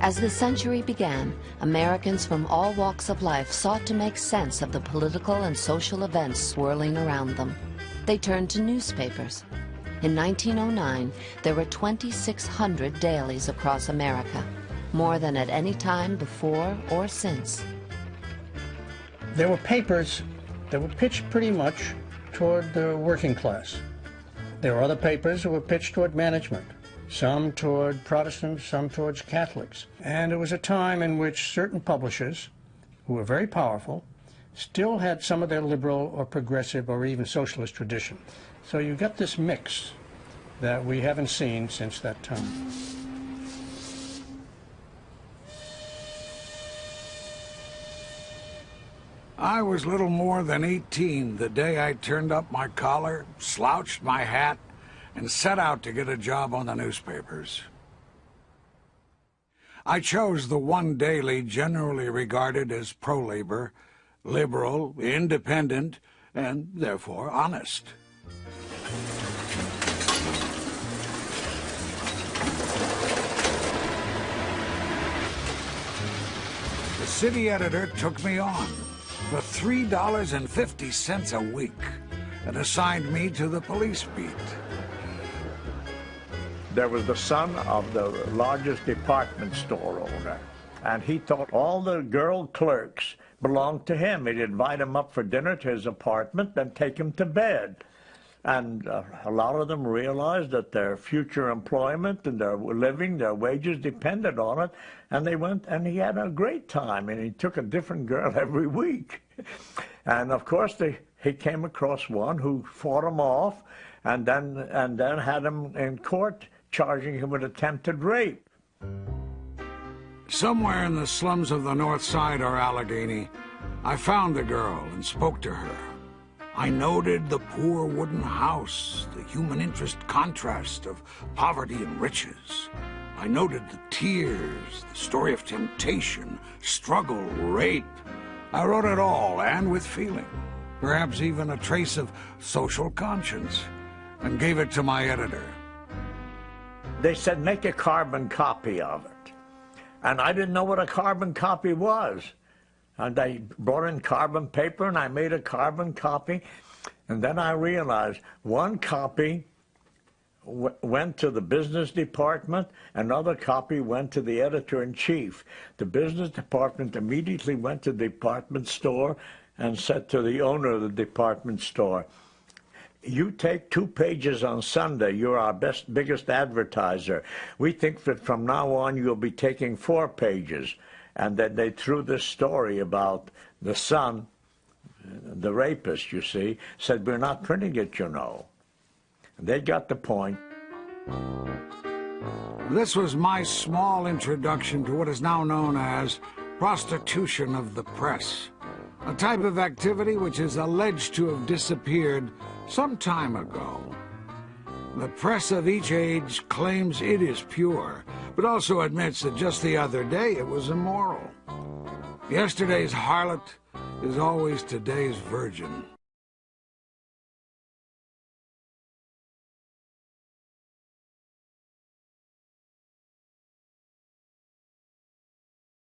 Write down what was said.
As the century began, Americans from all walks of life sought to make sense of the political and social events swirling around them. They turned to newspapers. In 1909, there were 2,600 dailies across America, more than at any time before or since. There were papers that were pitched pretty much toward the working class. There were other papers that were pitched toward management, some toward Protestants, some towards Catholics. And it was a time in which certain publishers, who were very powerful, still had some of their liberal or progressive or even socialist tradition. So you got this mix that we haven't seen since that time. I was little more than 18 the day I turned up my collar, slouched my hat, and set out to get a job on the newspapers. I chose the one daily generally regarded as pro-labor, liberal, independent, and therefore honest. The city editor took me on for $3.50 a week and assigned me to the police beat. There was the son of the largest department store owner, and he thought all the girl clerks belonged to him. He'd invite them up for dinner to his apartment and take them to bed. And a lot of them realized that their future employment and their living, their wages depended on it, and they went, and he had a great time, and he took a different girl every week. And of course, he came across one who fought him off, and then had him in court charging him with attempted rape. Somewhere in the slums of the North Side or Allegheny, I found the girl and spoke to her. I noted the poor wooden house, the human interest contrast of poverty and riches. I noted the tears, the story of temptation, struggle, rape. I wrote it all, and with feeling, perhaps even a trace of social conscience, and gave it to my editor. They said, make a carbon copy of it. And I didn't know what a carbon copy was. And I brought in carbon paper, and I made a carbon copy. And then I realized one copy went to the business department, another copy went to the editor-in-chief. The business department immediately went to the department store and said to the owner of the department store, you take 2 pages on Sunday. You're our biggest advertiser. We think that from now on you'll be taking 4 pages. And then they threw this story about the son, the rapist, you see, said, we're not printing it, you know. They got the point. This was my small introduction to what is now known as prostitution of the press, a type of activity which is alleged to have disappeared some time ago. The press of each age claims it is pure, but also admits that just the other day it was immoral. Yesterday's harlot is always today's virgin.